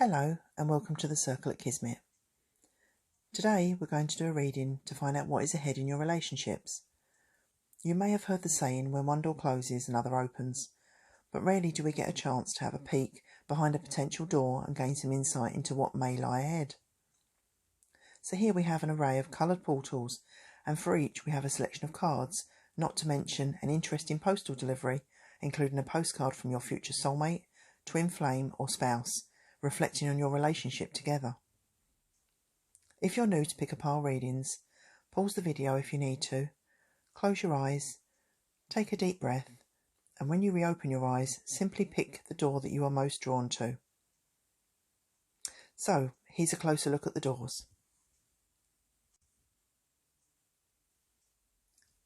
Hello and welcome to the Circle at Kismet. Today we're going to do a reading to find out what is ahead in your relationships. You may have heard the saying, when one door closes another opens, but rarely do we get a chance to have a peek behind a potential door and gain some insight into what may lie ahead. So here we have an array of coloured portals, and for each we have a selection of cards, not to mention an interesting postal delivery, including a postcard from your future soulmate, twin flame or spouse, reflecting on your relationship together. If you're new to pick apart readings, pause the video if you need to, close your eyes, take a deep breath, and when you reopen your eyes, simply pick the door that you are most drawn to. So, here's a closer look at the doors.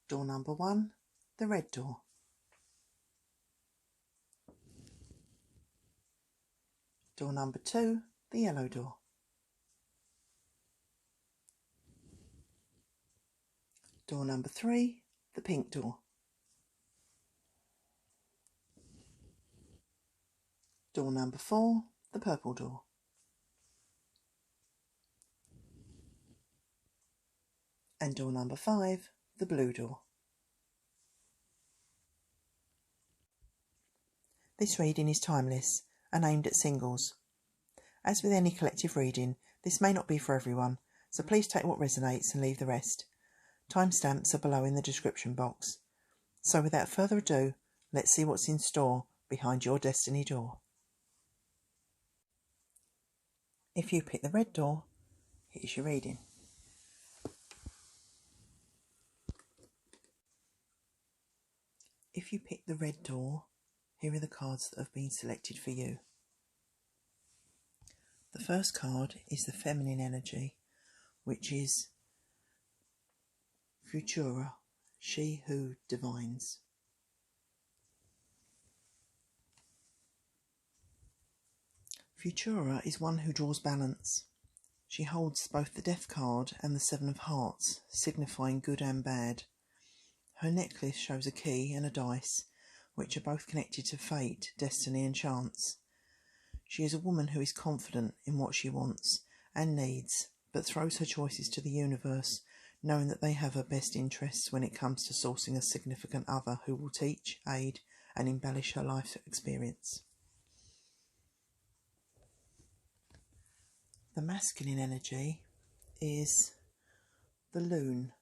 Door number 1, the red door. Door number 2, the yellow door. Door number 3, the pink door. Door number 4, the purple door. And door number 5, the blue door. This reading is timeless and aimed at singles. As with any collective reading, this may not be for everyone, so please take what resonates and leave the rest. Timestamps are below in the description box. So without further ado, let's see what's in store behind your destiny door. If you pick the red door, here's your reading. If you pick the red door, here are the cards that have been selected for you. The first card is the feminine energy, which is Futura, she who divines. Futura is one who draws balance. She holds both the Death card and the Seven of Hearts, signifying good and bad. Her necklace shows a key and a dice, which are both connected to fate, destiny and chance. She is a woman who is confident in what she wants and needs, but throws her choices to the universe, knowing that they have her best interests when it comes to sourcing a significant other who will teach, aid and embellish her life experience. The masculine energy is the loon.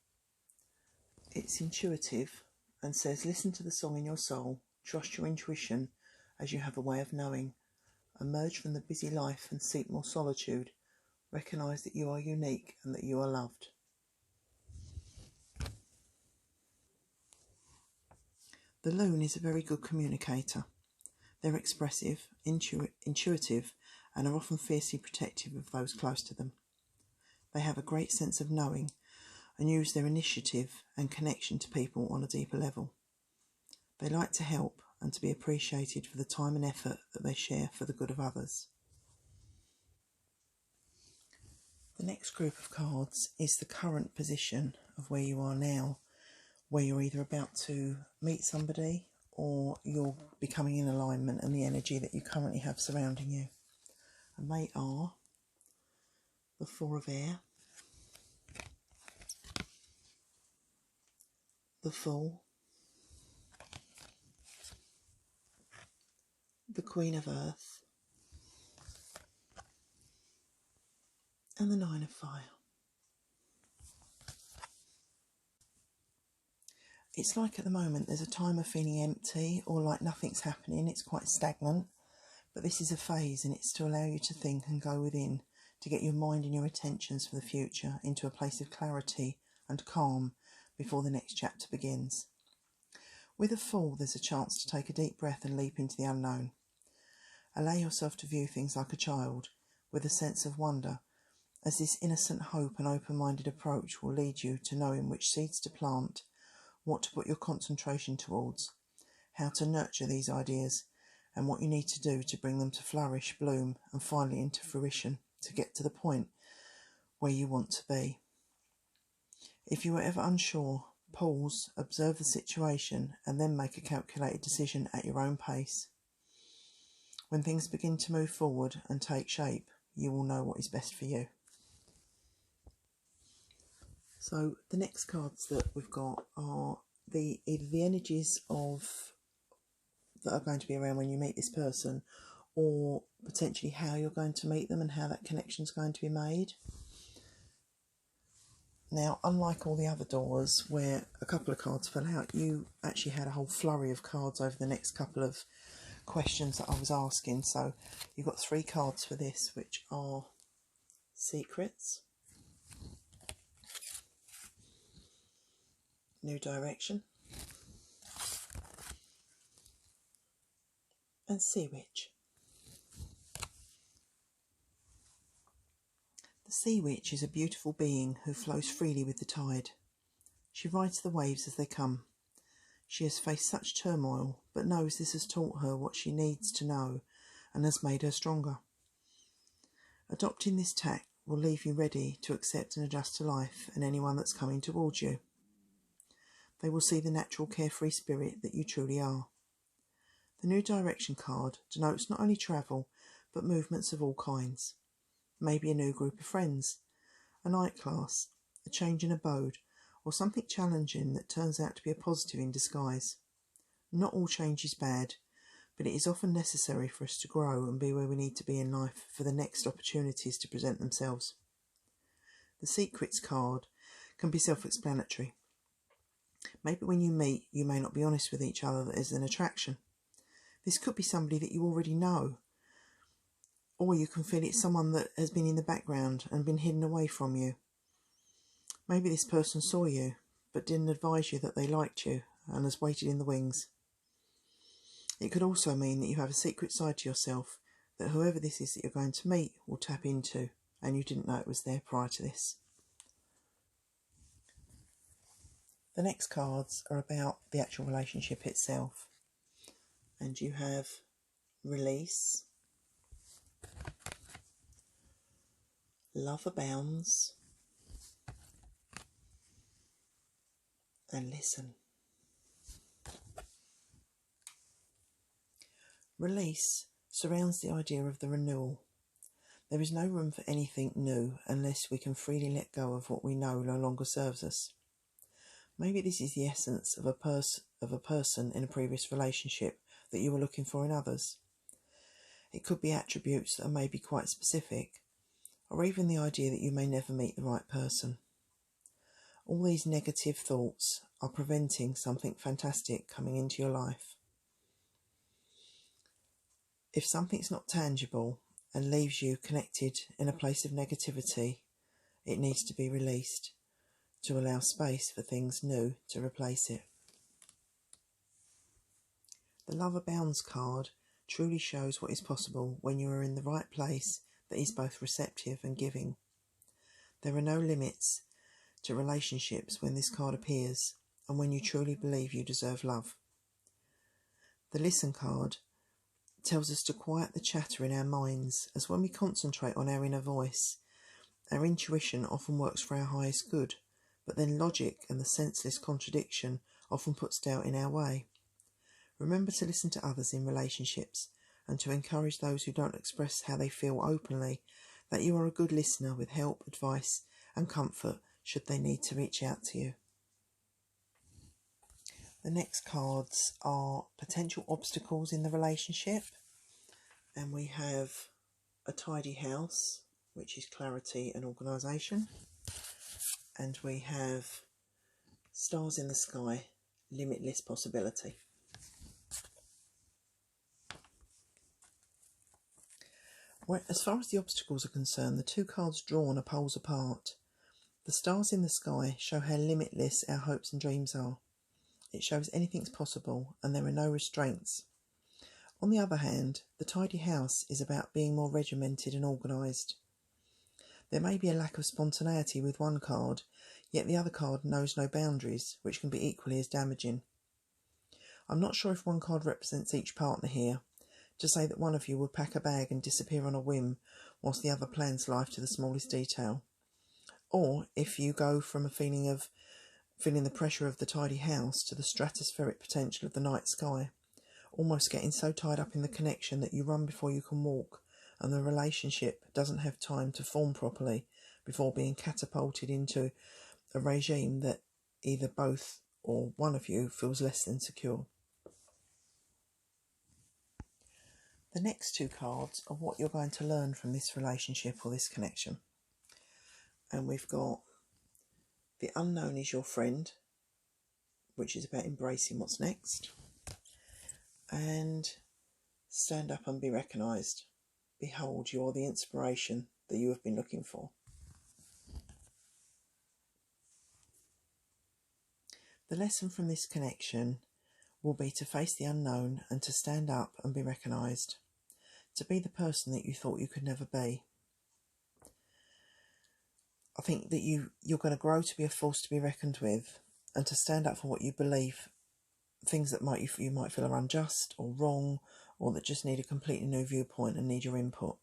It's intuitive and says, listen to the song in your soul, trust your intuition as you have a way of knowing. Emerge from the busy life and seek more solitude. Recognise that you are unique and that you are loved. The loon is a very good communicator. They're expressive, intuitive, and are often fiercely protective of those close to them. They have a great sense of knowing and use their initiative and connection to people on a deeper level. They like to help and to be appreciated for the time and effort that they share for the good of others. The next group of cards is the current position of where you are now, where you're either about to meet somebody or you're becoming in alignment, and the energy that you currently have surrounding you. And they are the Four of Air, the Fool, the Queen of Earth, and the Nine of Fire. It's like at the moment there's a time of feeling empty or like nothing's happening, it's quite stagnant, but this is a phase and it's to allow you to think and go within, to get your mind and your attentions for the future into a place of clarity and calm before the next chapter begins. With a Fool, there's a chance to take a deep breath and leap into the unknown. Allow yourself to view things like a child, with a sense of wonder, as this innocent hope and open-minded approach will lead you to knowing which seeds to plant, what to put your concentration towards, how to nurture these ideas, and what you need to do to bring them to flourish, bloom, and finally into fruition, to get to the point where you want to be. If you are ever unsure, pause, observe the situation, and then make a calculated decision at your own pace. When things begin to move forward and take shape, you will know what is best for you. So the next cards that we've got are either the energies that are going to be around when you meet this person, or potentially how you're going to meet them and how that connection is going to be made. Now, unlike all the other doors where a couple of cards fell out, you actually had a whole flurry of cards over the next couple of questions that I was asking. So you've got 3 cards for this, which are secrets, new direction, and sea witch. The sea witch is a beautiful being who flows freely with the tide. She rides the waves as they come. She has faced such turmoil, but knows this has taught her what she needs to know and has made her stronger. Adopting this tack will leave you ready to accept and adjust to life and anyone that's coming towards you. They will see the natural carefree spirit that you truly are. The new direction card denotes not only travel, but movements of all kinds. Maybe a new group of friends, a night class, a change in abode, or something challenging that turns out to be a positive in disguise. Not all change is bad, but it is often necessary for us to grow and be where we need to be in life for the next opportunities to present themselves. The secrets card can be self-explanatory. Maybe when you meet, you may not be honest with each other that there's an attraction. This could be somebody that you already know, or you can feel it's someone that has been in the background and been hidden away from you. Maybe this person saw you, but didn't advise you that they liked you and has waited in the wings. It could also mean that you have a secret side to yourself that whoever this is that you're going to meet will tap into, and you didn't know it was there prior to this. The next cards are about the actual relationship itself. And you have release, love abounds, and listen. Release surrounds the idea of the renewal. There is no room for anything new unless we can freely let go of what we know no longer serves us. Maybe this is the essence of a person in a previous relationship that you were looking for in others. It could be attributes that are maybe quite specific, or even the idea that you may never meet the right person. All these negative thoughts are preventing something fantastic coming into your life. If something's not tangible and leaves you connected in a place of negativity, it needs to be released to allow space for things new to replace it. The Love Abounds card truly shows what is possible when you are in the right place that is both receptive and giving. There are no limits to relationships when this card appears and when you truly believe you deserve love. The Listen card tells us to quiet the chatter in our minds, as when we concentrate on our inner voice, our intuition often works for our highest good, but then logic and the senseless contradiction often puts doubt in our way. Remember to listen to others in relationships and to encourage those who don't express how they feel openly that you are a good listener with help, advice and comfort should they need to reach out to you. The next cards are potential obstacles in the relationship, and we have a tidy house, which is clarity and organisation, and we have stars in the sky, limitless possibility. As far as the obstacles are concerned, the 2 cards drawn are poles apart. The stars in the sky show how limitless our hopes and dreams are. It shows anything's possible and there are no restraints. On the other hand, the tidy house is about being more regimented and organised. There may be a lack of spontaneity with one card, yet the other card knows no boundaries, which can be equally as damaging. I'm not sure if one card represents each partner here, to say that one of you would pack a bag and disappear on a whim whilst the other plans life to the smallest detail. Or if you go from a feeling the pressure of the tidy house to the stratospheric potential of the night sky. almost getting so tied up in the connection that you run before you can walk, and the relationship doesn't have time to form properly before being catapulted into a regime that either both or one of you feels less than secure. The next two cards are what you're going to learn from this relationship or this connection. And we've got the unknown is your friend, which is about embracing what's next. And stand up and be recognised. Behold, you are the inspiration that you have been looking for. The lesson from this connection will be to face the unknown and to stand up and be recognised. To be the person that you thought you could never be. I think that you're going to grow to be a force to be reckoned with, and to stand up for what you believe, things that you might feel are unjust or wrong, or that just need a completely new viewpoint and need your input.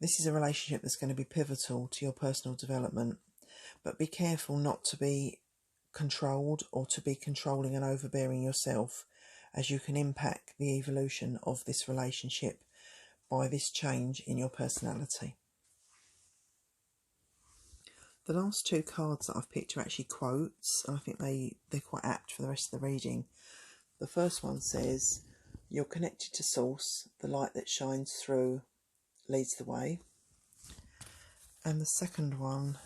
This is a relationship that's going to be pivotal to your personal development, but be careful not to be controlled or to be controlling and overbearing yourself, as you can impact the evolution of this relationship by this change in your personality. The last two cards that I've picked are actually quotes, and I think they're quite apt for the rest of the reading. The first one says, "You're connected to Source, the light that shines through leads the way." And the second one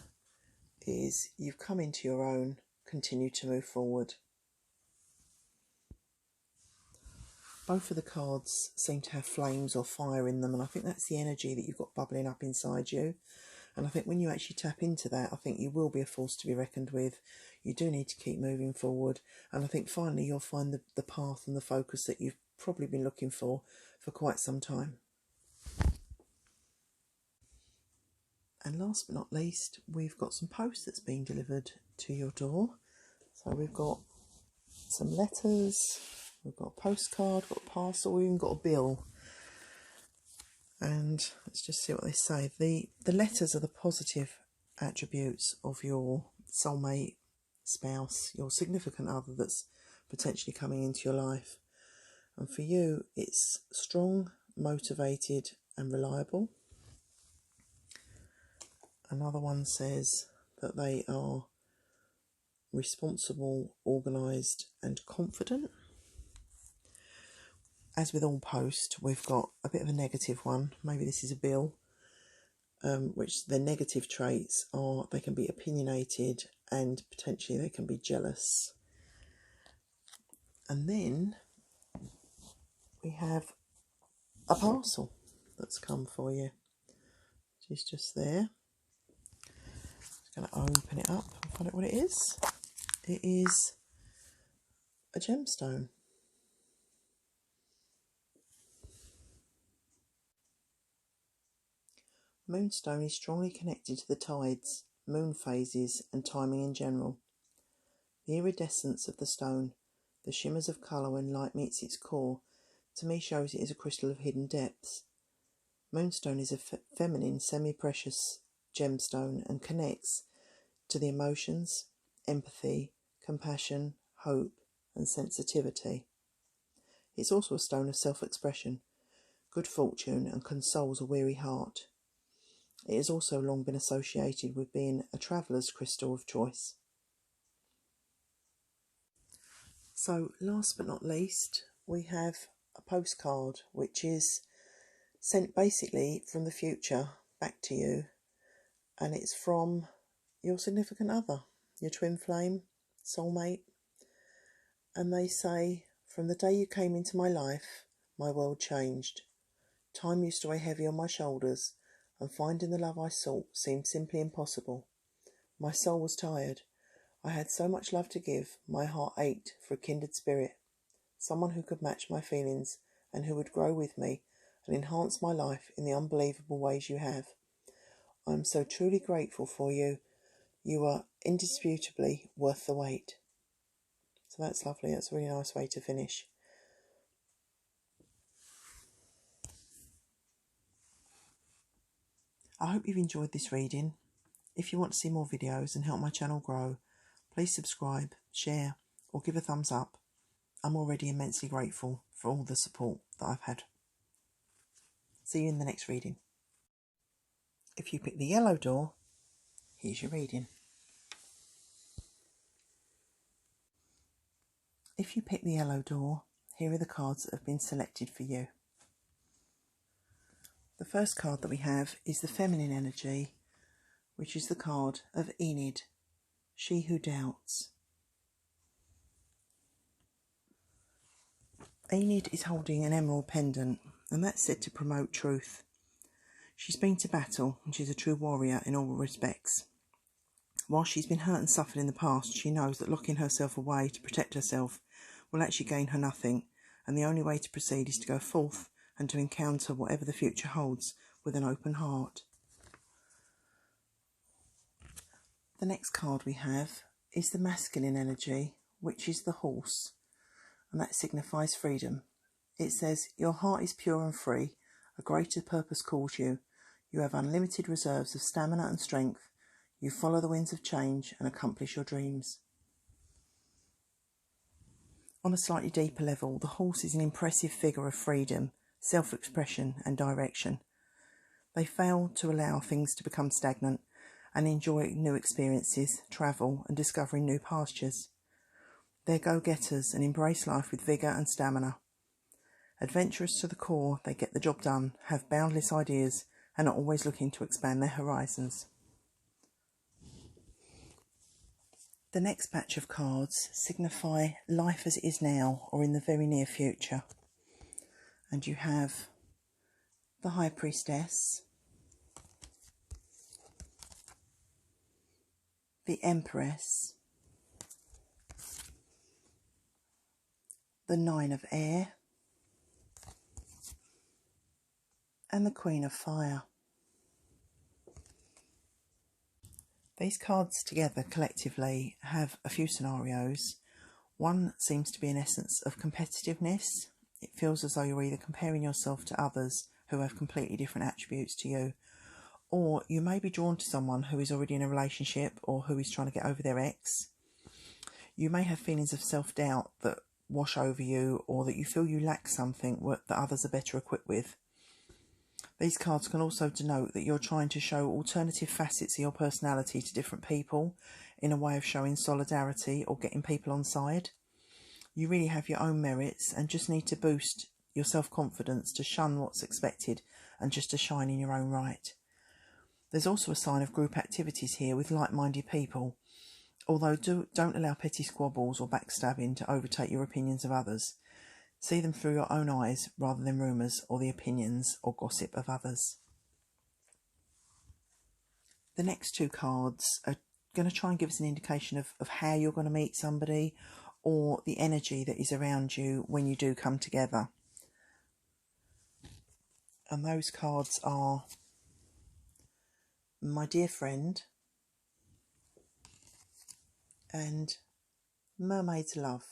is, "You've come into your own, continue to move forward." Both of the cards seem to have flames or fire in them, and I think that's the energy that you've got bubbling up inside you. And I think when you actually tap into that, I think you will be a force to be reckoned with. You do need to keep moving forward, and I think finally you'll find the path and the focus that you've probably been looking for quite some time. And last but not least, we've got some post that's being delivered to your door. So we've got some letters, we've got a postcard, we've got a parcel, we've even got a bill. And let's just see what they say. The letters are the positive attributes of your soulmate, spouse, your significant other that's potentially coming into your life. And for you, it's strong, motivated and reliable. Another one says that they are responsible, organised and confident. As with all post, we've got a bit of a negative one. Maybe this is a bill, which the negative traits are they can be opinionated and potentially they can be jealous. And then we have a parcel that's come for you. She's just there. I'm going to open it up and find out what it is. It is a gemstone. Moonstone is strongly connected to the tides, moon phases and timing in general. The iridescence of the stone, the shimmers of colour when light meets its core, to me shows it is a crystal of hidden depths. Moonstone is a feminine, semi-precious gemstone and connects to the emotions, empathy, compassion, hope and sensitivity. It's also a stone of self-expression, good fortune and consoles a weary heart. It has also long been associated with being a traveller's crystal of choice. So last but not least, we have a postcard which is sent basically from the future back to you, and it's from your significant other, your twin flame, soulmate, and they say, "From the day you came into my life, my world changed. Time used to weigh heavy on my shoulders, and finding the love I sought seemed simply impossible. My soul was tired. I had so much love to give, my heart ached for a kindred spirit, someone who could match my feelings and who would grow with me and enhance my life in the unbelievable ways you have. I am so truly grateful for you. You are indisputably worth the wait." So that's lovely. That's a really nice way to finish. I hope you've enjoyed this reading. If you want to see more videos and help my channel grow, please subscribe, share or give a thumbs up. I'm already immensely grateful for all the support that I've had. See you in the next reading. If you pick the yellow door, here's your reading. If you pick the yellow door, here are the cards that have been selected for you. The first card that we have is the feminine energy, which is the card of Enid, she who doubts. Enid is holding an emerald pendant, and that's said to promote truth. She's been to battle, and she's a true warrior in all respects. While she's been hurt and suffered in the past, she knows that locking herself away to protect herself will actually gain her nothing, and the only way to proceed is to go forth and to encounter whatever the future holds with an open heart. The next card we have is the masculine energy, which is the horse, and that signifies freedom. It says, your heart is pure and free, a greater purpose calls you, you have unlimited reserves of stamina and strength, you follow the winds of change and accomplish your dreams. On a slightly deeper level, the horse is an impressive figure of freedom, self-expression and direction. They fail to allow things to become stagnant and enjoy new experiences, travel and discovering new pastures. They're go-getters and embrace life with vigour and stamina. Adventurous to the core, they get the job done, have boundless ideas and are always looking to expand their horizons. The next batch of cards signify life as it is now or in the very near future. And you have the High Priestess, the Empress, the Nine of Air, and the Queen of Fire. These cards together collectively have a few scenarios. One seems to be an essence of competitiveness. It feels as though you're either comparing yourself to others who have completely different attributes to you, or you may be drawn to someone who is already in a relationship or who is trying to get over their ex. You may have feelings of self-doubt that wash over you, or that you feel you lack something that others are better equipped with. These cards can also denote that you're trying to show alternative facets of your personality to different people in a way of showing solidarity or getting people on side. You really have your own merits and just need to boost your self-confidence to shun what's expected and just to shine in your own right. There's also a sign of group activities here with like-minded people, although don't allow petty squabbles or backstabbing to overtake your opinions of others. See them through your own eyes rather than rumours or the opinions or gossip of others. The next two cards are going to try and give us an indication of how you're going to meet somebody or the energy that is around you when you do come together. And those cards are My Dear Friend and Mermaid's Love.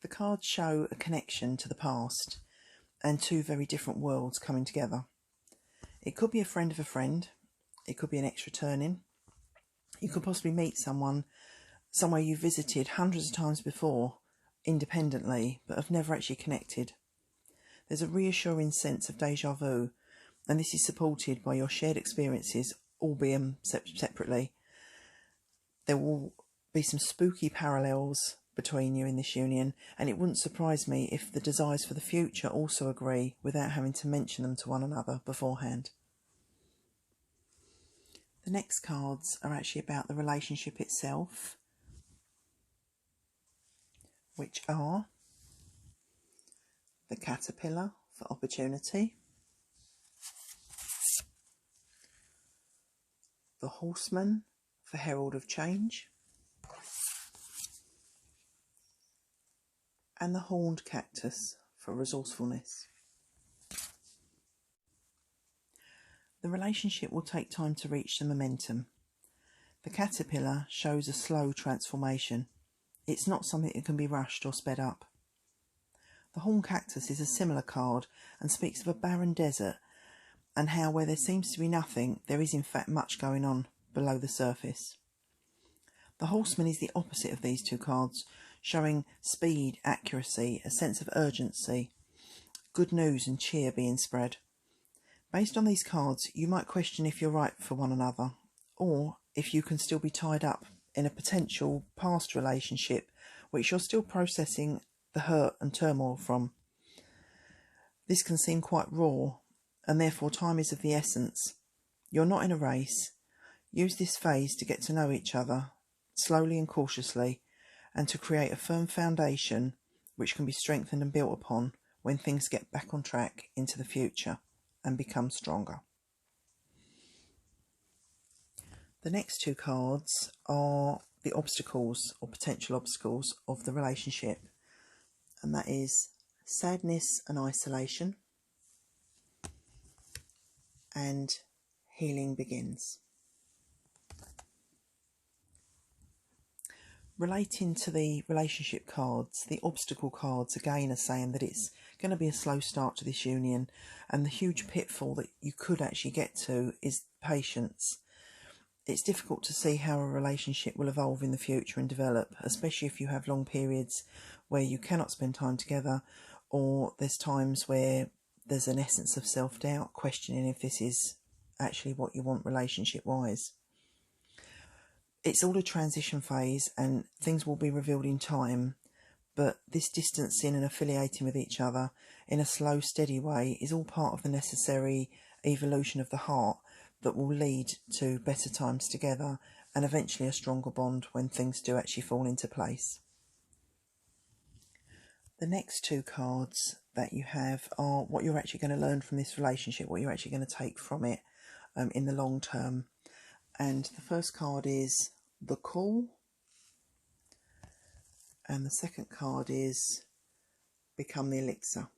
The cards show a connection to the past and two very different worlds coming together. It could be a friend of a friend, it could be an ex returning, you could possibly meet someone somewhere you visited hundreds of times before independently but have never actually connected. There's a reassuring sense of deja vu, and this is supported by your shared experiences, albeit separately. There will be some spooky parallels between you in this union, and it wouldn't surprise me if the desires for the future also agree without having to mention them to one another beforehand. The next cards are actually about the relationship itself, which are the Caterpillar for opportunity, the Horseman for Herald of Change, and the Horned Cactus for resourcefulness. The relationship will take time to reach the momentum. The Caterpillar shows a slow transformation. It's not something that can be rushed or sped up. The Horned Cactus is a similar card and speaks of a barren desert and how where there seems to be nothing, there is in fact much going on below the surface. The Horseman is the opposite of these two cards, showing speed, accuracy, a sense of urgency, good news and cheer being spread. Based on these cards, you might question if you're right for one another, or if you can still be tied up in a potential past relationship which you're still processing the hurt and turmoil from. This can seem quite raw, and therefore time is of the essence. You're not in a race. Use this phase to get to know each other, slowly and cautiously, and to create a firm foundation which can be strengthened and built upon when things get back on track into the future and become stronger. The next two cards are the obstacles or potential obstacles of the relationship, and that is sadness and isolation, and healing begins. Relating to the relationship cards, the obstacle cards again are saying that it's going to be a slow start to this union, and the huge pitfall that you could actually get to is patience. It's difficult to see how a relationship will evolve in the future and develop, especially if you have long periods where you cannot spend time together, or there's times where there's an essence of self-doubt, questioning if this is actually what you want relationship-wise. It's all a transition phase and things will be revealed in time, but this distancing and affiliating with each other in a slow, steady way is all part of the necessary evolution of the heart that will lead to better times together and eventually a stronger bond when things do actually fall into place. The next two cards that you have are what you're actually going to learn from this relationship, what you're actually going to take from it in the long term. And the first card is the Call, and the second card is Become the Elixir.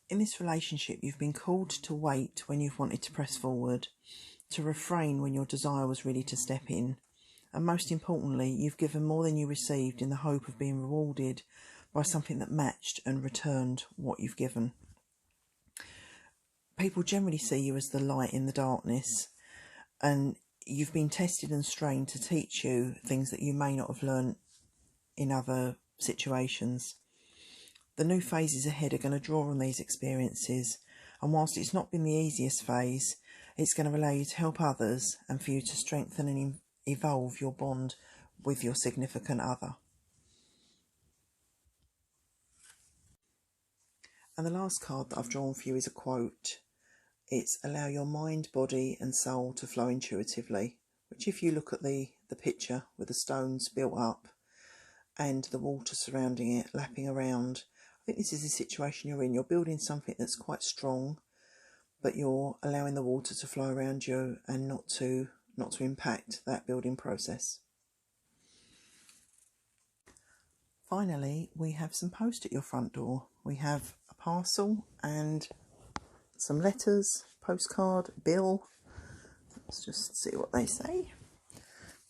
In this relationship, you've been called to wait when you've wanted to press forward, to refrain when your desire was really to step in, and most importantly, you've given more than you received in the hope of being rewarded by something that matched and returned what you've given. People generally see you as the light in the darkness, and you've been tested and strained to teach you things that you may not have learned in other situations. The new phases ahead are going to draw on these experiences, and whilst it's not been the easiest phase, it's going to allow you to help others and for you to strengthen and evolve your bond with your significant other. And the last card that I've drawn for you is a quote. It's allow your mind, body and soul to flow intuitively, which if you look at the picture with the stones built up and the water surrounding it, lapping around, I think this is the situation you're in. You're building something that's quite strong, but you're allowing the water to flow around you and not to impact that building process. Finally, we have some post at your front door. We have a parcel and some letters, postcard, bill. Let's just see what they say.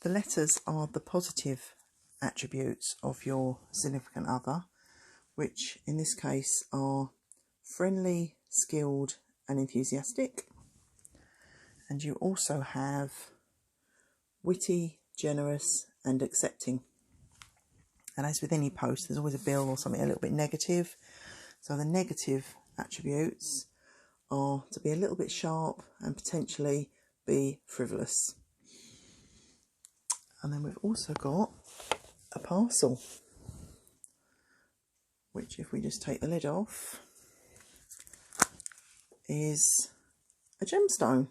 The letters are the positive attributes of your significant other, which in this case are friendly, skilled and enthusiastic. And you also have witty, generous and accepting. And as with any post, there's always a bill or something a little bit negative. So the negative attributes are to be a little bit sharp and potentially be frivolous. And then we've also got a parcel, which if we just take the lid off, is a gemstone.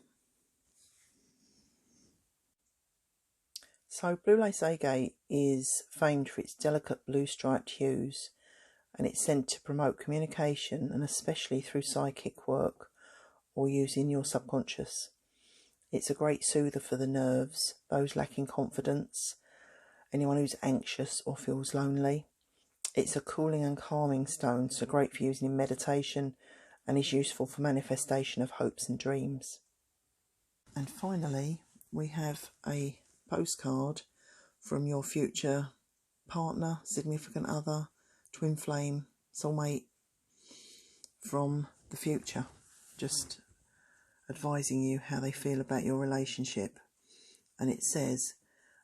So blue lace agate is famed for its delicate blue striped hues, and it's sent to promote communication and especially through psychic work or using your subconscious. It's a great soother for the nerves, those lacking confidence, anyone who's anxious or feels lonely. It's a cooling and calming stone, so great for using in meditation and is useful for manifestation of hopes and dreams. And finally, we have a postcard from your future partner, significant other, twin flame, soulmate from the future. Just advising you how they feel about your relationship. And it says,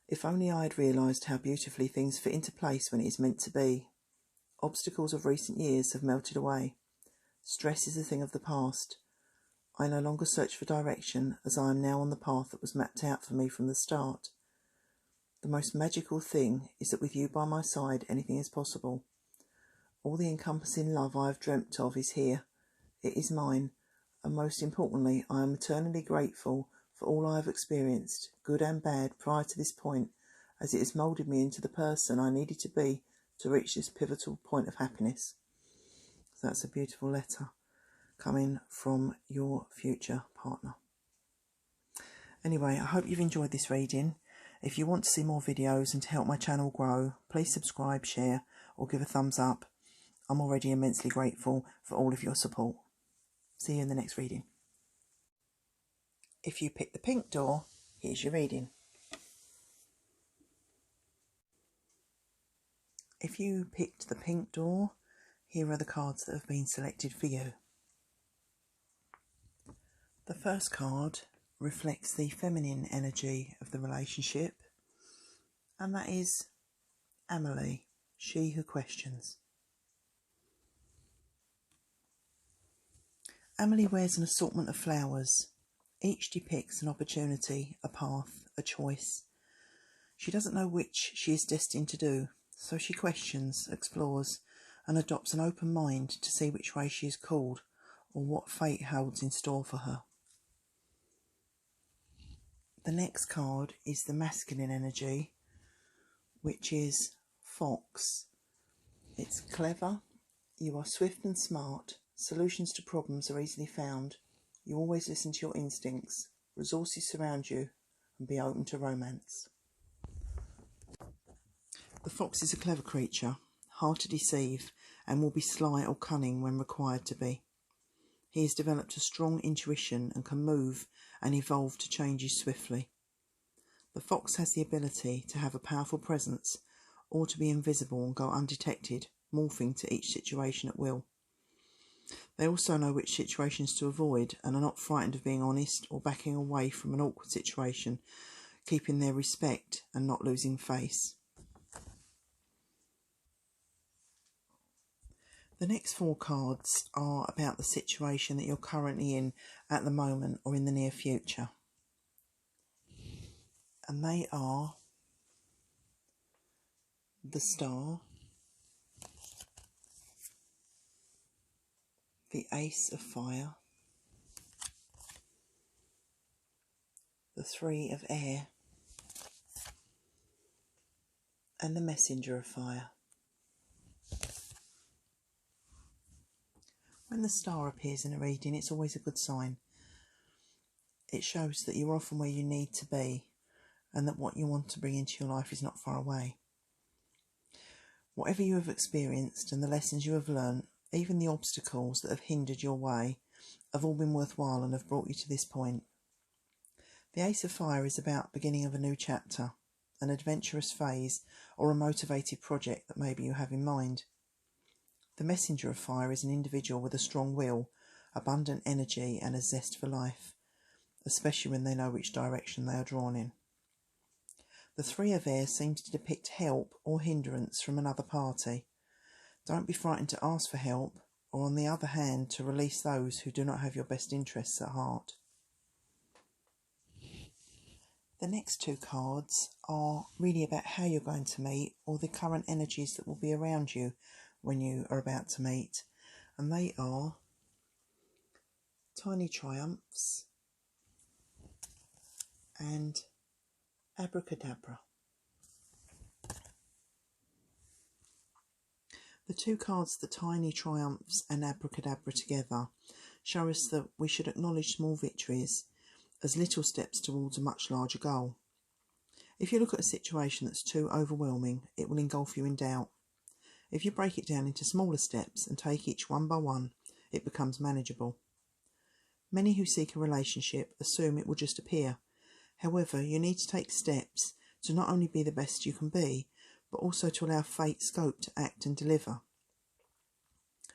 if only I had realised how beautifully things fit into place when it is meant to be. Obstacles of recent years have melted away. Stress is a thing of the past. I no longer search for direction, as I am now on the path that was mapped out for me from the start. The most magical thing is that with you by my side, anything is possible. All the encompassing love I have dreamt of is here. It is mine, and most importantly, I am eternally grateful for all I have experienced, good and bad, prior to this point, as it has moulded me into the person I needed to be to reach this pivotal point of happiness. So that's a beautiful letter coming from your future partner. Anyway, I hope you've enjoyed this reading. If you want to see more videos and to help my channel grow, please subscribe, share, or give a thumbs up. I'm already immensely grateful for all of your support. See you in the next reading. If you pick the pink door, here's your reading. If you picked the pink door, here are the cards that have been selected for you. The first card reflects the feminine energy of the relationship, and that is Amelie, she who questions. Amelie wears an assortment of flowers. Each depicts an opportunity, a path, a choice. She doesn't know which she is destined to do, so she questions, explores, and adopts an open mind to see which way she is called or what fate holds in store for her. The next card is the masculine energy, which is Fox. It's clever, you are swift and smart, solutions to problems are easily found, you always listen to your instincts, resources surround you, and be open to romance. The fox is a clever creature, hard to deceive, and will be sly or cunning when required to be. He has developed a strong intuition and can move and evolve to changes swiftly. The fox has the ability to have a powerful presence or to be invisible and go undetected, morphing to each situation at will. They also know which situations to avoid and are not frightened of being honest or backing away from an awkward situation, keeping their respect and not losing face. The next four cards are about the situation that you're currently in at the moment or in the near future. And they are the Star, the Ace of Fire, the Three of Air, and the Messenger of Fire. When the Star appears in a reading, it's always a good sign. It shows that you're often where you need to be and that what you want to bring into your life is not far away. Whatever you have experienced and the lessons you have learnt, even the obstacles that have hindered your way, have all been worthwhile and have brought you to this point. The Ace of Fire is about beginning of a new chapter, an adventurous phase, or a motivated project that maybe you have in mind. The Messenger of Fire is an individual with a strong will, abundant energy and a zest for life, especially when they know which direction they are drawn in. The Three of Air seems to depict help or hindrance from another party. Don't be frightened to ask for help, or on the other hand, to release those who do not have your best interests at heart. The next two cards are really about how you're going to meet, or the current energies that will be around you when you are about to meet, and they are Tiny Triumphs and Abracadabra. The two cards, the Tiny Triumphs and Abracadabra, together show us that we should acknowledge small victories as little steps towards a much larger goal. If you look at a situation that's too overwhelming, it will engulf you in doubt. If you break it down into smaller steps and take each one by one, it becomes manageable. Many who seek a relationship assume it will just appear. However, you need to take steps to not only be the best you can be, but also to allow fate scope to act and deliver.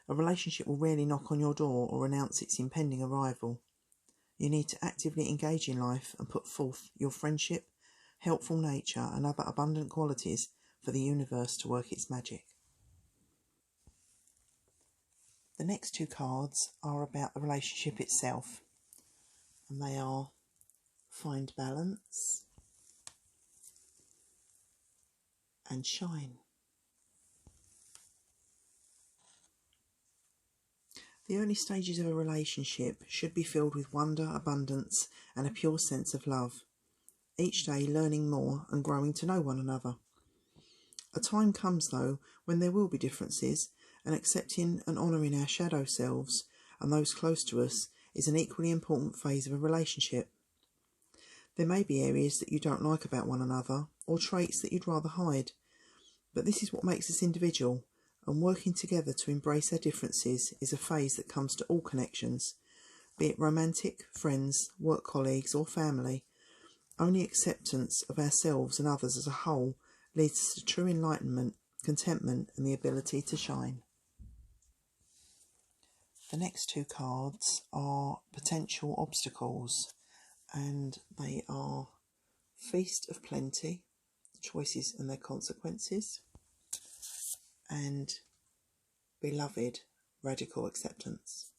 A relationship will rarely knock on your door or announce its impending arrival. You need to actively engage in life and put forth your friendship, helpful nature and other abundant qualities for the universe to work its magic. The next two cards are about the relationship itself, and they are Find Balance and Shine. The early stages of a relationship should be filled with wonder, abundance and a pure sense of love, each day learning more and growing to know one another. A time comes, though, when there will be differences, and accepting and honouring our shadow selves and those close to us is an equally important phase of a relationship. There may be areas that you don't like about one another, or traits that you'd rather hide, but this is what makes us individual, and working together to embrace our differences is a phase that comes to all connections, be it romantic, friends, work colleagues or family. Only acceptance of ourselves and others as a whole leads to true enlightenment, contentment and the ability to shine. The next two cards are potential obstacles, and they are Feast of Plenty, choices and their consequences, and Beloved, radical acceptance.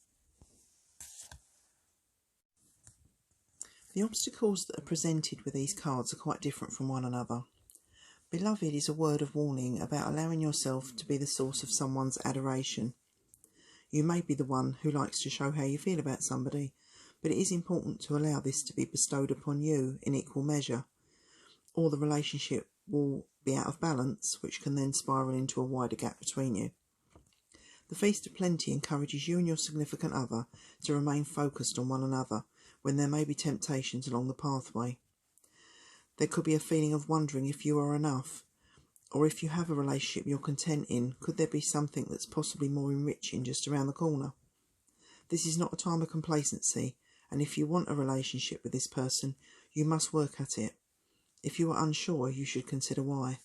The obstacles that are presented with these cards are quite different from one another. Beloved is a word of warning about allowing yourself to be the source of someone's adoration. You may be the one who likes to show how you feel about somebody, but it is important to allow this to be bestowed upon you in equal measure, or the relationship will be out of balance, which can then spiral into a wider gap between you. The Feast of Plenty encourages you and your significant other to remain focused on one another when there may be temptations along the pathway. There could be a feeling of wondering if you are enough, or if you have a relationship you're content in, could there be something that's possibly more enriching just around the corner? This is not a time of complacency, and if you want a relationship with this person, you must work at it. If you are unsure, you should consider why.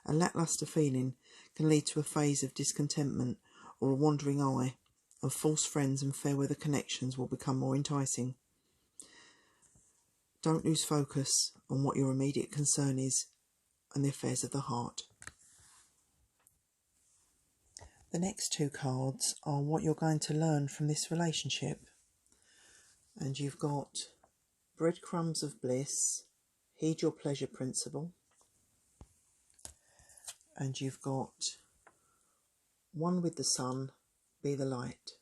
A lacklustre feeling can lead to a phase of discontentment or a wandering eye, and false friends and fair-weather connections will become more enticing. Don't lose focus on what your immediate concern is and the affairs of the heart. The next two cards are what you're going to learn from this relationship. And you've got Breadcrumbs of Bliss, Heed Your Pleasure Principle. And you've got One with the Sun, Be the Light.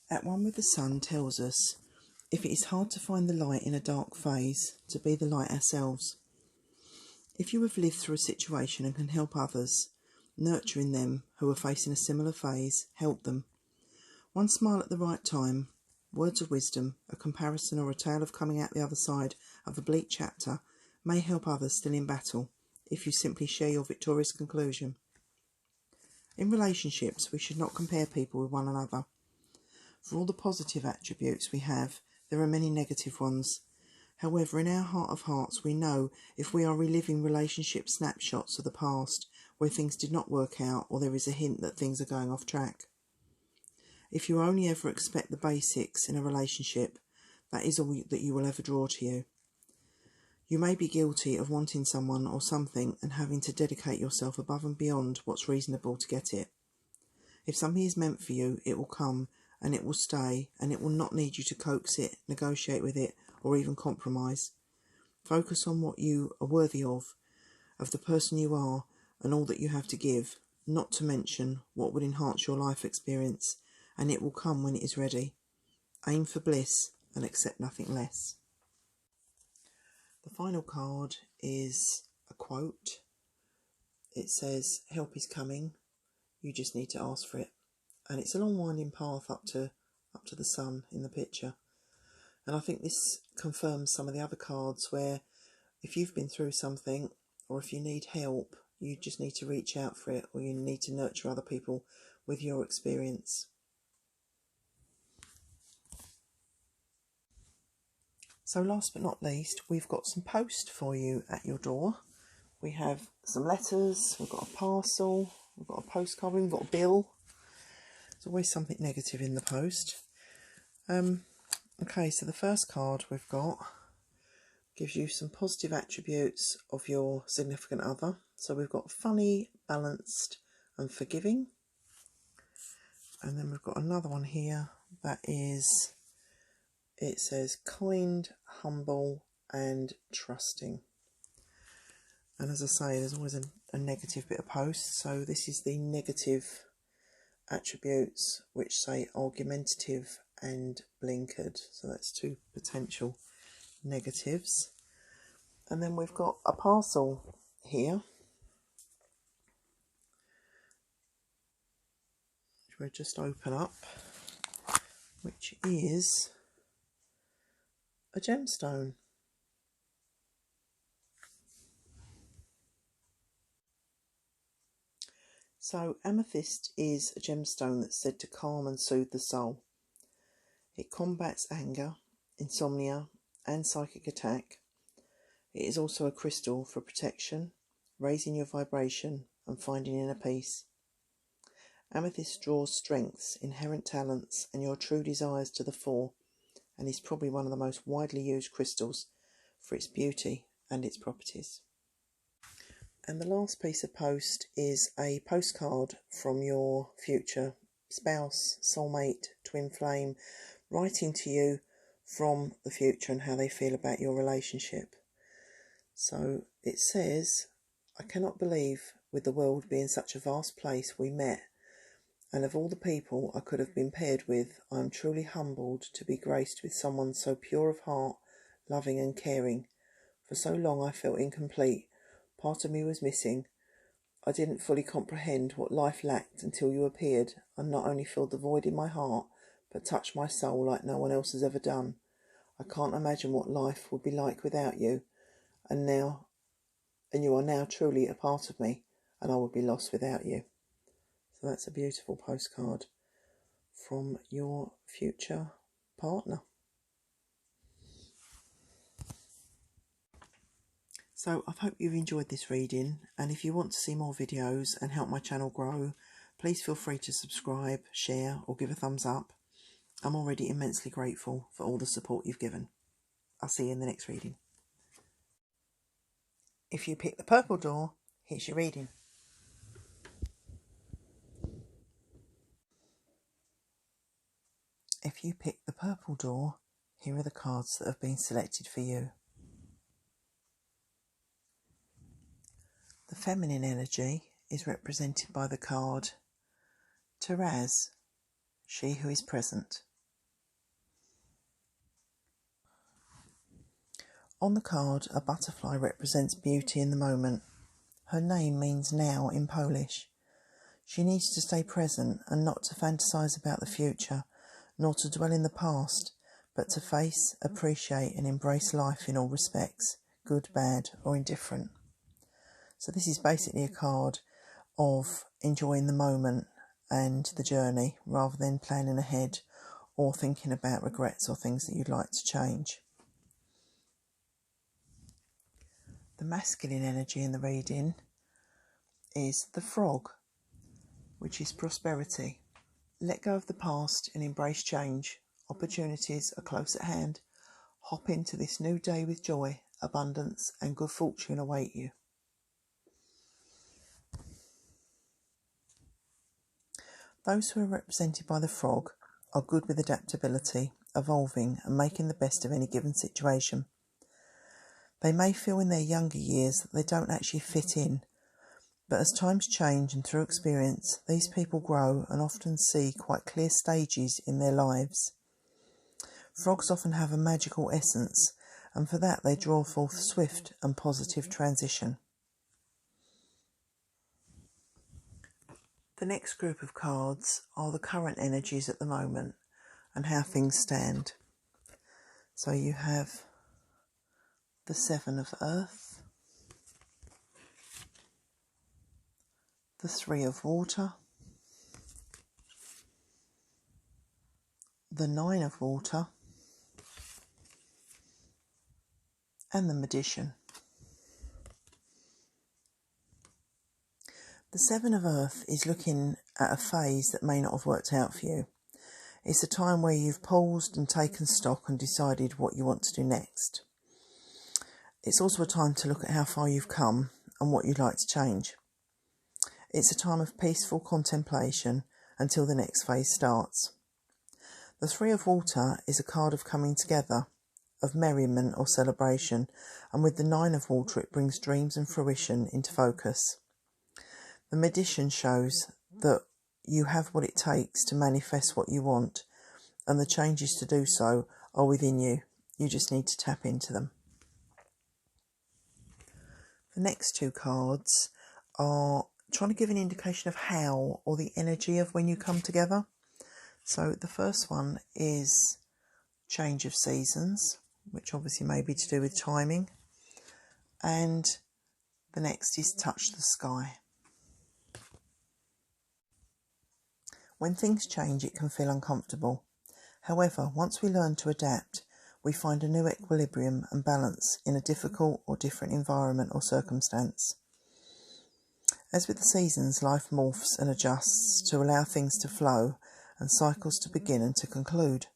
At One with the Sun tells us, if it is hard to find the light in a dark phase, to be the light ourselves. If you have lived through a situation and can help others, nurturing them who are facing a similar phase, help them. One smile at the right time, words of wisdom, a comparison or a tale of coming out the other side of a bleak chapter may help others still in battle, if you simply share your victorious conclusion. In relationships, we should not compare people with one another. For all the positive attributes we have, there are many negative ones. However, in our heart of hearts, we know if we are reliving relationship snapshots of the past where things did not work out, or there is a hint that things are going off track. If you only ever expect the basics in a relationship, that is all that you will ever draw to you. You may be guilty of wanting someone or something and having to dedicate yourself above and beyond what's reasonable to get it. If something is meant for you, it will come, and it will stay, and it will not need you to coax it, negotiate with it, or even compromise. Focus on what you are worthy of the person you are, and all that you have to give, not to mention what would enhance your life experience, and it will come when it is ready. Aim for bliss and accept nothing less. The final card is a quote. It says, "Help is coming, you just need to ask for it." And it's a long winding path up to the sun in the picture. And I think this confirms some of the other cards where if you've been through something, or if you need help, you just need to reach out for it, or you need to nurture other people with your experience. So last but not least, we've got some post for you at your door. We have some letters, we've got a parcel, we've got a postcard, we've got a bill. There's always something negative in the post. Okay, so the first card we've got gives you some positive attributes of your significant other. So we've got funny, balanced and forgiving. And then we've got another one here that is, it says kind, humble and trusting. And as I say, there's always a negative bit of post. So this is the negative attributes, which say argumentative and blinkered. So that's two potential negatives. And then we've got a parcel here, which we'll just open up, which is a gemstone. So amethyst is a gemstone that's said to calm and soothe the soul. It combats anger, insomnia and psychic attack. It is also a crystal for protection, raising your vibration and finding inner peace. Amethyst draws strengths, inherent talents and your true desires to the fore, and is probably one of the most widely used crystals for its beauty and its properties. And the last piece of post is a postcard from your future spouse, soulmate, twin flame, writing to you from the future and how they feel about your relationship. So it says, I cannot believe with the world being such a vast place we met, and of all the people I could have been paired with, I am truly humbled to be graced with someone so pure of heart, loving and caring. For so long I felt incomplete. Part of me was missing. I didn't fully comprehend what life lacked until you appeared and not only filled the void in my heart, but touched my soul like no one else has ever done. I can't imagine what life would be like without you, and you are now truly a part of me, and I would be lost without you. So that's a beautiful postcard from your future partner. So I hope you've enjoyed this reading, and if you want to see more videos and help my channel grow, please feel free to subscribe, share or give a thumbs up. I'm already immensely grateful for all the support you've given. I'll see you in the next reading. If you pick the purple door, here's your reading. If you pick the purple door, here are the cards that have been selected for you. The feminine energy is represented by the card Taraz, she who is present. On the card, a butterfly represents beauty in the moment. Her name means now in Polish. She needs to stay present and not to fantasize about the future, nor to dwell in the past, but to face, appreciate and embrace life in all respects, good, bad or indifferent. So this is basically a card of enjoying the moment and the journey rather than planning ahead or thinking about regrets or things that you'd like to change. The masculine energy in the reading is the frog, which is prosperity. Let go of the past and embrace change. Opportunities are close at hand. Hop into this new day with joy, abundance and good fortune await you. Those who are represented by the frog are good with adaptability, evolving and making the best of any given situation. They may feel in their younger years that they don't actually fit in, but as times change and through experience, these people grow and often see quite clear stages in their lives. Frogs often have a magical essence, and for that they draw forth swift and positive transition. The next group of cards are the current energies at the moment and how things stand. So you have the Seven of Earth, the Three of Water, the Nine of Water, and the Magician. The Seven of Earth is looking at a phase that may not have worked out for you. It's a time where you've paused and taken stock and decided what you want to do next. It's also a time to look at how far you've come and what you'd like to change. It's a time of peaceful contemplation until the next phase starts. The Three of Water is a card of coming together, of merriment or celebration, and with the Nine of Water it brings dreams and fruition into focus. The Magician shows that you have what it takes to manifest what you want, and the changes to do so are within you. You just need to tap into them. The next two cards are trying to give an indication of how, or the energy of when you come together. So the first one is change of seasons, which obviously may be to do with timing. And the next is touch the sky. When things change, it can feel uncomfortable. However, once we learn to adapt, we find a new equilibrium and balance in a difficult or different environment or circumstance. As with the seasons, life morphs and adjusts to allow things to flow and cycles to begin and to conclude.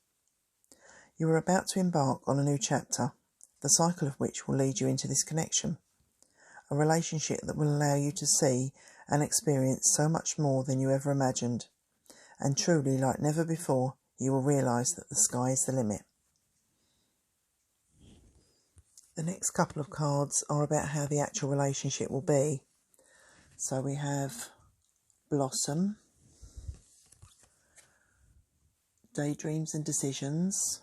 You are about to embark on a new chapter, the cycle of which will lead you into this connection, a relationship that will allow you to see and experience so much more than you ever imagined. And truly, like never before, you will realise that the sky is the limit. The next couple of cards are about how the actual relationship will be. So we have Blossom, Daydreams and Decisions,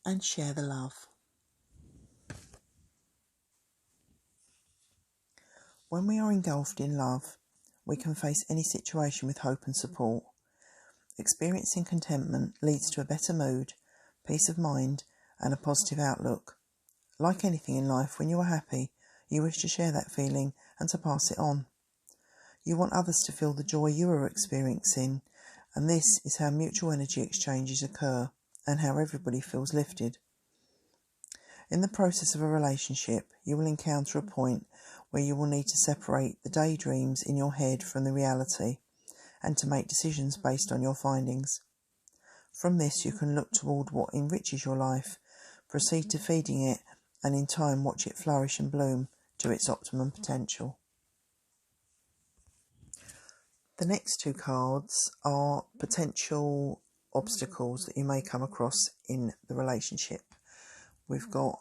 and Share the Love. When we are engulfed in love, we can face any situation with hope and support. Experiencing contentment leads to a better mood, peace of mind, and a positive outlook. Like anything in life, when you are happy, you wish to share that feeling and to pass it on. You want others to feel the joy you are experiencing, and this is how mutual energy exchanges occur and how everybody feels lifted. In the process of a relationship, you will encounter a point where you will need to separate the daydreams in your head from the reality and to make decisions based on your findings. From this, you can look toward what enriches your life, proceed to feeding it, and in time watch it flourish and bloom to its optimum potential. The next two cards are potential obstacles that you may come across in the relationship. We've got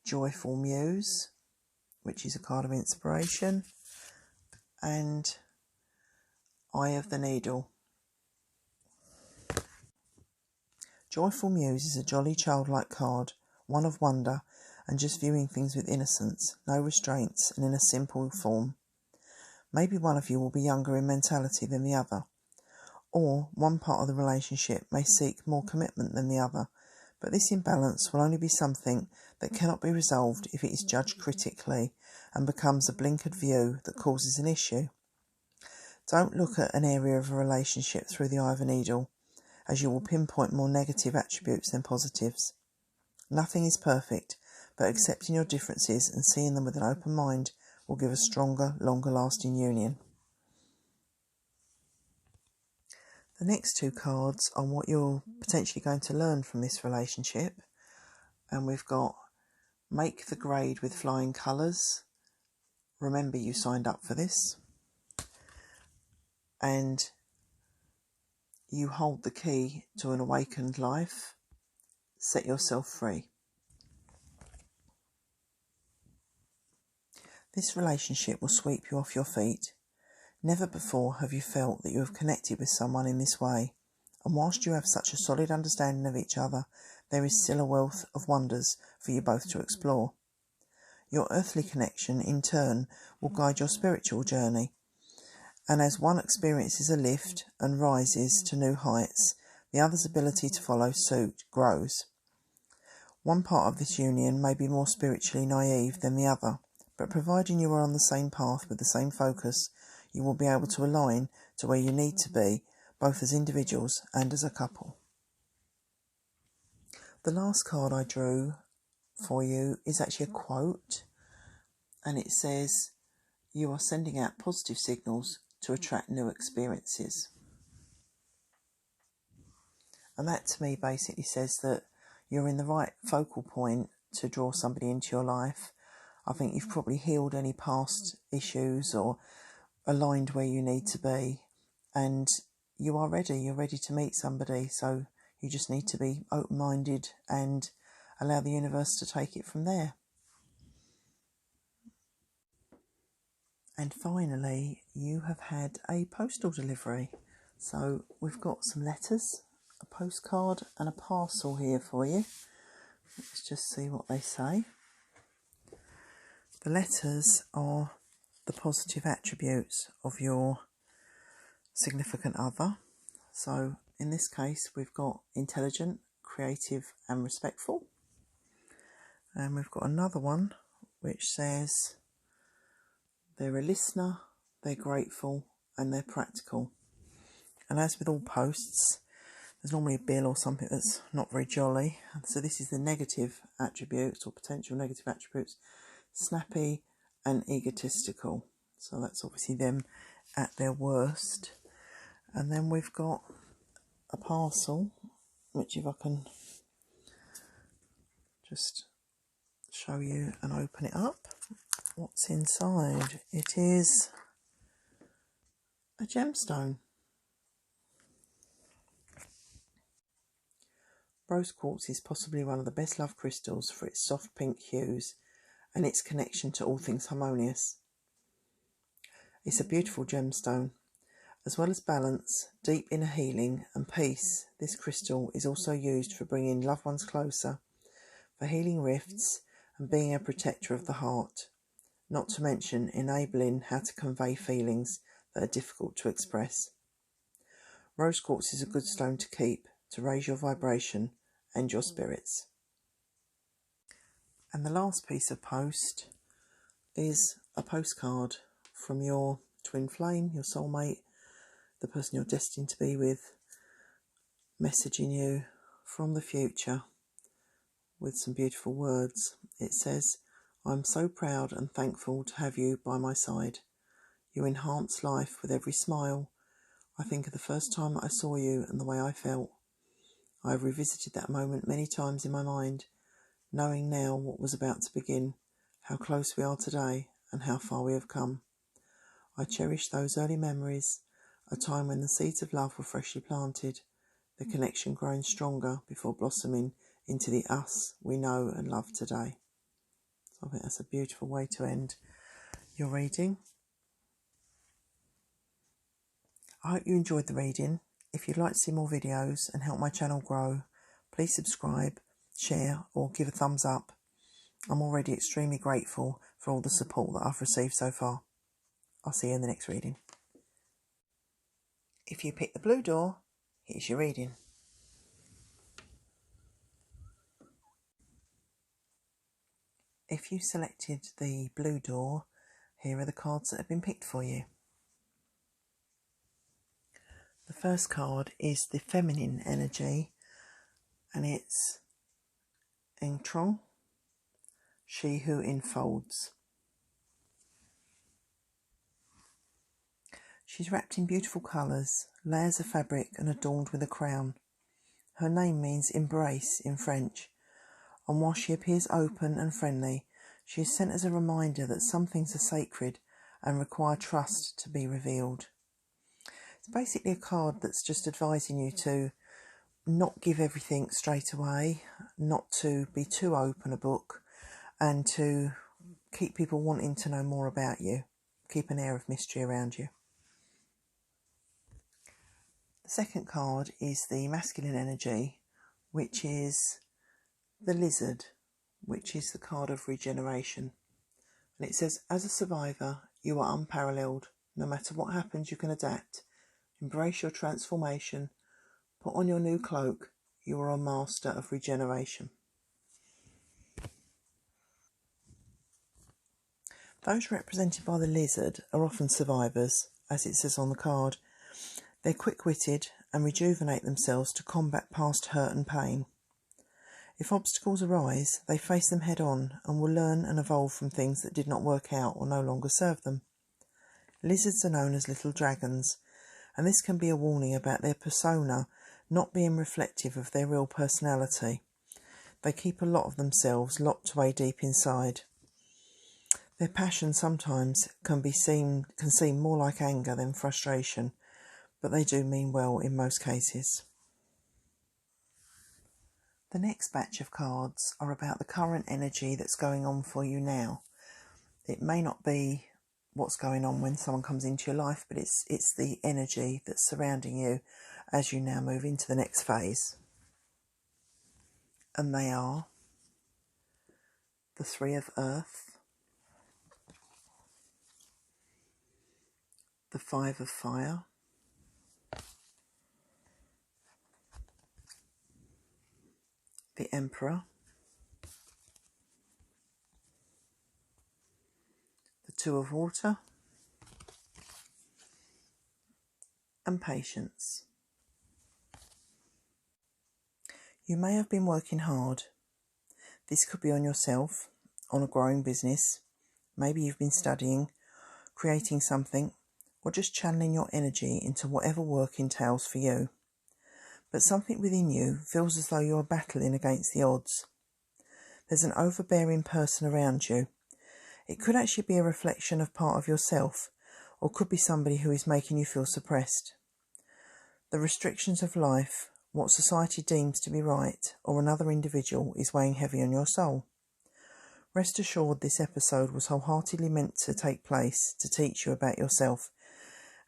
Joyful Muse, which is a card of inspiration, and Eye of the Needle. Joyful Muse is a jolly childlike card, one of wonder and just viewing things with innocence, no restraints, and in a simple form. Maybe one of you will be younger in mentality than the other, or one part of the relationship may seek more commitment than the other, but this imbalance will only be something that cannot be resolved if it is judged critically and becomes a blinkered view that causes an issue. Don't look at an area of a relationship through the eye of a needle, as you will pinpoint more negative attributes than positives. Nothing is perfect, but accepting your differences and seeing them with an open mind will give a stronger, longer-lasting union. The next two cards are what you're potentially going to learn from this relationship, and we've got Make the Grade with Flying Colours. Remember you signed up for this. And You Hold the Key to an Awakened Life. Set yourself free. This relationship will sweep you off your feet. Never before have you felt that you have connected with someone in this way, and whilst you have such a solid understanding of each other, there is still a wealth of wonders for you both to explore. Your earthly connection, in turn, will guide your spiritual journey, and as one experiences a lift and rises to new heights, the other's ability to follow suit grows. One part of this union may be more spiritually naive than the other, but providing you are on the same path with the same focus, you will be able to align to where you need to be, both as individuals and as a couple. The last card I drew for you is actually a quote, and it says, you are sending out positive signals to attract new experiences. And that to me basically says that you're in the right focal point to draw somebody into your life. I think you've probably healed any past issues or aligned where you need to be, and you are ready. You're ready to meet somebody, so you just need to be open-minded and allow the universe to take it from there. And finally, you have had a postal delivery. So we've got some letters, a postcard and a parcel here for you. Let's just see what they say. The letters are the positive attributes of your significant other. So in this case, we've got intelligent, creative and respectful. And we've got another one which says they're a listener, they're grateful and they're practical. And as with all posts, there's normally a bill or something that's not very jolly. So this is the negative attributes or potential negative attributes: snappy and egotistical. So that's obviously them at their worst. And then we've got a parcel, which if I can just show you and open it up. What's inside? It is a gemstone. Rose quartz is possibly one of the best loved crystals for its soft pink hues and its connection to all things harmonious. It's a beautiful gemstone. As well as balance, deep inner healing and peace, this crystal is also used for bringing loved ones closer, for healing rifts and being a protector of the heart, not to mention enabling how to convey feelings that are difficult to express. Rose quartz is a good stone to keep, to raise your vibration and your spirits. And the last piece of post is a postcard from your twin flame, your soulmate, the person you're destined to be with, messaging you from the future with some beautiful words. It says, "I'm so proud and thankful to have you by my side. You enhance life with every smile. I think of the first time that I saw you and the way I felt. I have revisited that moment many times in my mind, knowing now what was about to begin, how close we are today and how far we have come. I cherish those early memories, a time when the seeds of love were freshly planted, the connection growing stronger before blossoming into the us we know and love today." So I think that's a beautiful way to end your reading. I hope you enjoyed the reading. If you'd like to see more videos and help my channel grow, please subscribe, share or give a thumbs up. I'm already extremely grateful for all the support that I've received so far. I'll see you in the next reading. If you pick the blue door, here's your reading. If you selected the blue door, here are the cards that have been picked for you. The first card is the feminine energy, and it's Engtron, she who enfolds. She's wrapped in beautiful colours, layers of fabric and adorned with a crown. Her name means embrace in French, and while she appears open and friendly, she is sent as a reminder that some things are sacred and require trust to be revealed. It's basically a card that's just advising you to not give everything straight away, not to be too open a book, and to keep people wanting to know more about you. Keep an air of mystery around you. The second card is the masculine energy, which is the lizard, which is the card of regeneration. And it says, as a survivor, you are unparalleled. No matter what happens, you can adapt. Embrace your transformation. Put on your new cloak. You are a master of regeneration. Those represented by the lizard are often survivors, as it says on the card. They're quick-witted and rejuvenate themselves to combat past hurt and pain. If obstacles arise, they face them head-on and will learn and evolve from things that did not work out or no longer serve them. Lizards are known as little dragons, and this can be a warning about their persona not being reflective of their real personality. They keep a lot of themselves locked away deep inside. Their passion sometimes can seem more like anger than frustration, but they do mean well in most cases. The next batch of cards are about the current energy that's going on for you now. It may not be what's going on when someone comes into your life, but it's the energy that's surrounding you as you now move into the next phase. And they are the Three of Earth, the Five of Fire, the Emperor, the Two of Water, and Patience. You may have been working hard. This could be on yourself, on a growing business. Maybe you've been studying, creating something, or just channeling your energy into whatever work entails for you. But something within you feels as though you are battling against the odds. There's an overbearing person around you. It could actually be a reflection of part of yourself, or could be somebody who is making you feel suppressed. The restrictions of life, what society deems to be right, or another individual is weighing heavy on your soul. Rest assured this episode was wholeheartedly meant to take place to teach you about yourself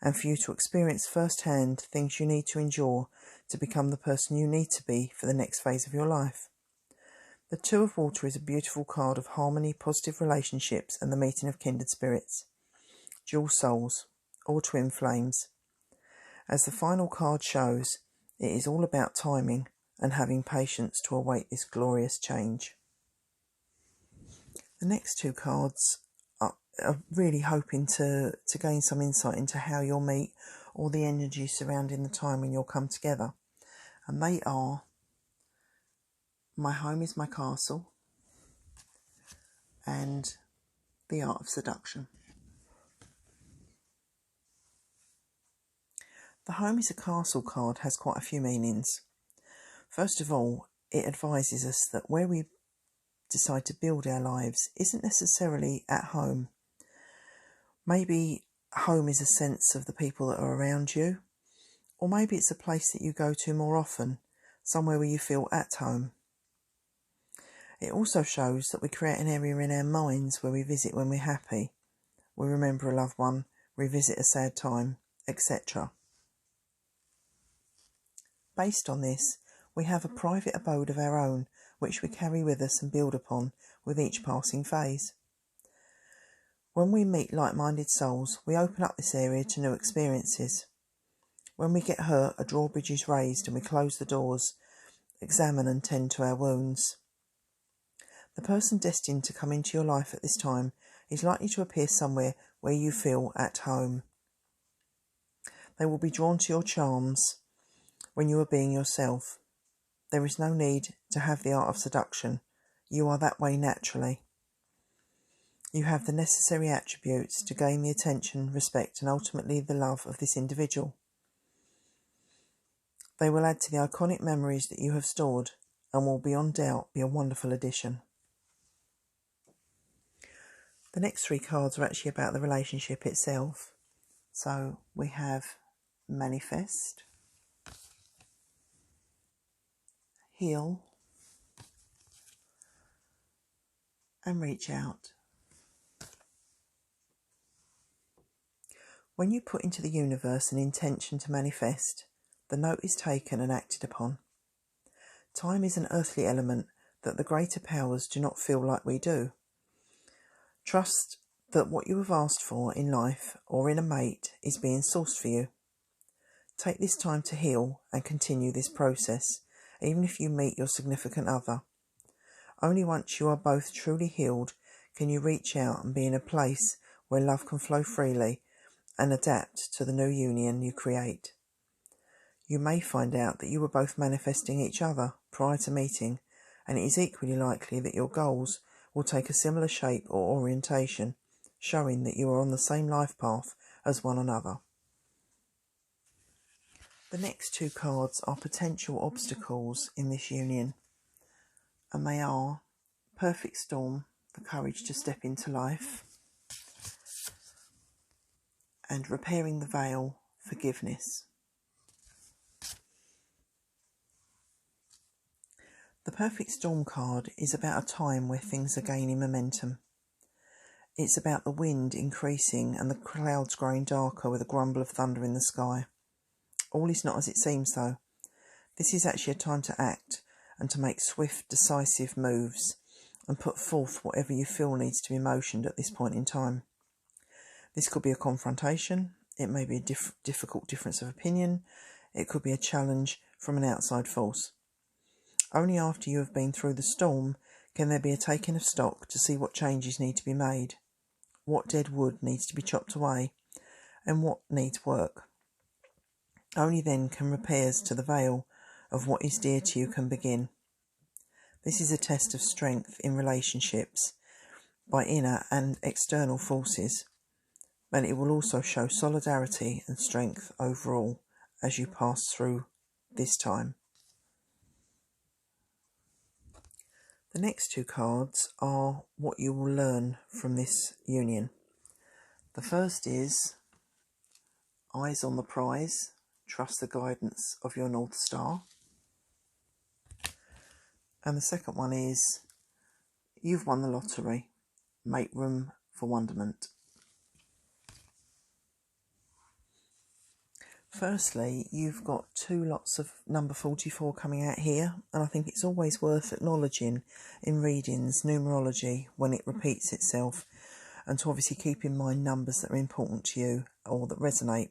and for you to experience firsthand things you need to endure to become the person you need to be for the next phase of your life. The Two of Water is a beautiful card of harmony, positive relationships and the meeting of kindred spirits, dual souls, or twin flames. As the final card shows, it is all about timing and having patience to await this glorious change. The next two cards are really hoping to gain some insight into how you'll meet all the energy surrounding the time when you'll come together. And they are My Home is My Castle and The Art of Seduction. The Home is a Castle card has quite a few meanings. First of all, it advises us that where we decide to build our lives isn't necessarily at home. Maybe home is a sense of the people that are around you, or maybe it's a place that you go to more often, somewhere where you feel at home. It also shows that we create an area in our minds where we visit when we're happy, we remember a loved one, revisit a sad time, etc. Based on this, we have a private abode of our own, which we carry with us and build upon with each passing phase. When we meet like-minded souls, we open up this area to new experiences. When we get hurt, a drawbridge is raised and we close the doors, examine and tend to our wounds. The person destined to come into your life at this time is likely to appear somewhere where you feel at home. They will be drawn to your charms when you are being yourself. There is no need to have the art of seduction. You are that way naturally. You have the necessary attributes to gain the attention, respect and ultimately the love of this individual. They will add to the iconic memories that you have stored and will beyond doubt be a wonderful addition. The next three cards are actually about the relationship itself. So we have Manifest, Heal, and Reach Out. When you put into the universe an intention to manifest, the note is taken and acted upon. Time is an earthly element that the greater powers do not feel like we do. Trust that what you have asked for in life or in a mate is being sourced for you. Take this time to heal and continue this process, even if you meet your significant other. Only once you are both truly healed can you reach out and be in a place where love can flow freely and adapt to the new union you create. You may find out that you were both manifesting each other prior to meeting, and it is equally likely that your goals will take a similar shape or orientation, showing that you are on the same life path as one another. The next two cards are potential obstacles in this union, and they are Perfect Storm, the courage to step into life, and Repairing the Veil, forgiveness. The Perfect Storm card is about a time where things are gaining momentum. It's about the wind increasing and the clouds growing darker with a grumble of thunder in the sky. All is not as it seems, though. This is actually a time to act and to make swift, decisive moves and put forth whatever you feel needs to be motioned at this point in time. This could be a confrontation, it may be a difficult difference of opinion, it could be a challenge from an outside force. Only after you have been through the storm can there be a taking of stock to see what changes need to be made, what dead wood needs to be chopped away, and what needs work. Only then can repairs to the veil of what is dear to you can begin. This is a test of strength in relationships by inner and external forces, but it will also show solidarity and strength overall as you pass through this time. The next two cards are what you will learn from this union. The first is Eyes on the Prize, trust the guidance of your North Star. And the second one is You've won the lottery, make room for wonderment. Firstly, you've got two lots of number 44 coming out here, and I think it's always worth acknowledging in readings, numerology, when it repeats itself, and to obviously keep in mind numbers that are important to you or that resonate.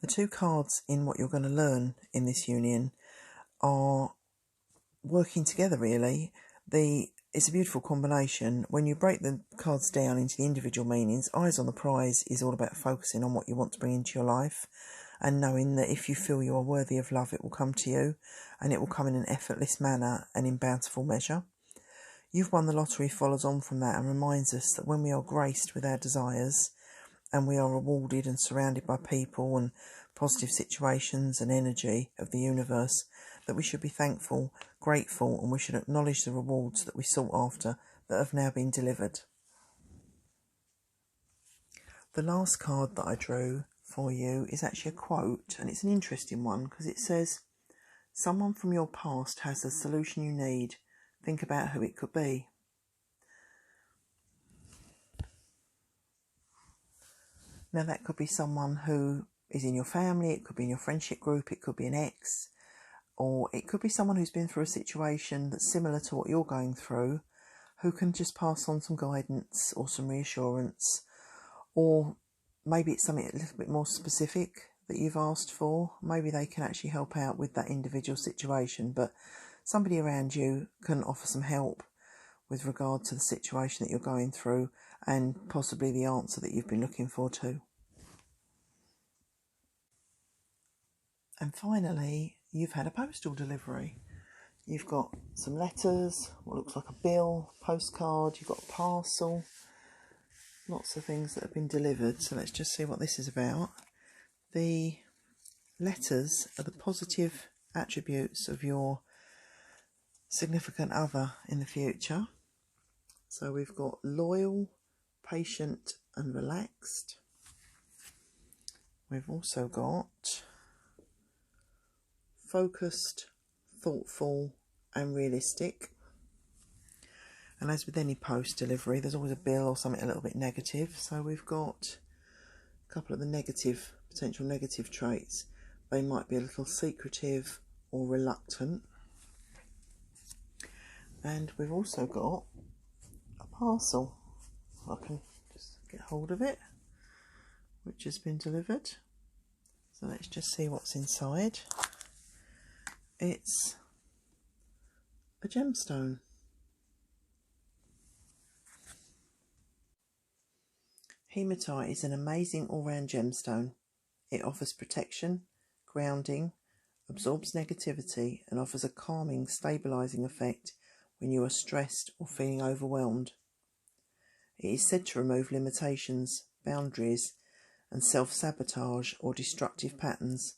The two cards in what you're going to learn in this union are working together, really. It's a beautiful combination. When you break the cards down into the individual meanings, Eyes on the Prize is all about focusing on what you want to bring into your life and knowing that if you feel you are worthy of love, it will come to you, and it will come in an effortless manner and in bountiful measure. You've Won the Lottery follows on from that and reminds us that when we are graced with our desires and we are rewarded and surrounded by people and positive situations and energy of the universe, that we should be thankful, grateful, and we should acknowledge the rewards that we sought after that have now been delivered. The last card that I drew for you is actually a quote, and it's an interesting one because it says, "Someone from your past has the solution you need. Think about who it could be." Now that could be someone who is in your family, it could be in your friendship group, it could be an ex, or it could be someone who's been through a situation that's similar to what you're going through, who can just pass on some guidance or some reassurance, or maybe it's something a little bit more specific that you've asked for. Maybe they can actually help out with that individual situation, but somebody around you can offer some help with regard to the situation that you're going through and possibly the answer that you've been looking for too. And finally, you've had a postal delivery. You've got some letters, what looks like a bill, postcard, you've got a parcel, lots of things that have been delivered. So let's just see what this is about. The letters are the positive attributes of your significant other in the future. So we've got loyal, patient and relaxed. We've also got focused, thoughtful and realistic. And as with any post delivery, there's always a bill or something a little bit negative. So we've got a couple of the potential negative traits. They might be a little secretive or reluctant. And we've also got a parcel. I can just get hold of it, which has been delivered. So let's just see what's inside. It's a gemstone. Hematite is an amazing all-round gemstone. It offers protection, grounding, absorbs negativity and offers a calming, stabilising effect when you are stressed or feeling overwhelmed. It is said to remove limitations, boundaries and self-sabotage or destructive patterns,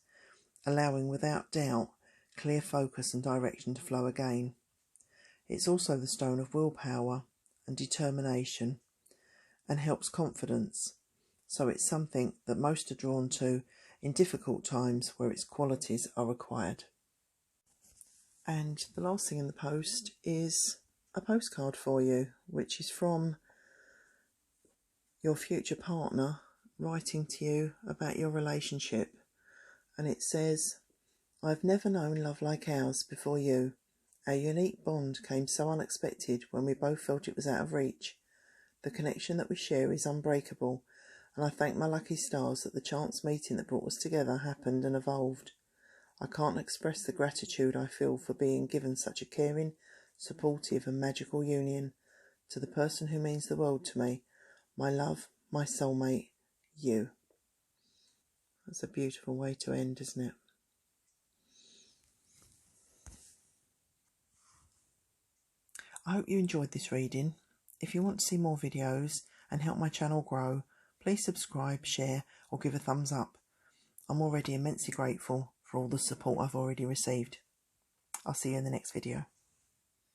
allowing without doubt clear focus and direction to flow again. It's also the stone of willpower and determination and helps confidence, so it's something that most are drawn to in difficult times where its qualities are required. And the last thing in the post is a postcard for you, which is from your future partner writing to you about your relationship. And it says, "I've never known love like ours before you. Our unique bond came so unexpected when we both felt it was out of reach. The connection that we share is unbreakable, and I thank my lucky stars that the chance meeting that brought us together happened and evolved. I can't express the gratitude I feel for being given such a caring, supportive and magical union. To the person who means the world to me, my love, my soulmate, you." That's a beautiful way to end, isn't it? I hope you enjoyed this reading. If you want to see more videos and help my channel grow, please subscribe, share or give a thumbs up. I'm already immensely grateful for all the support I've already received. I'll see you in the next video.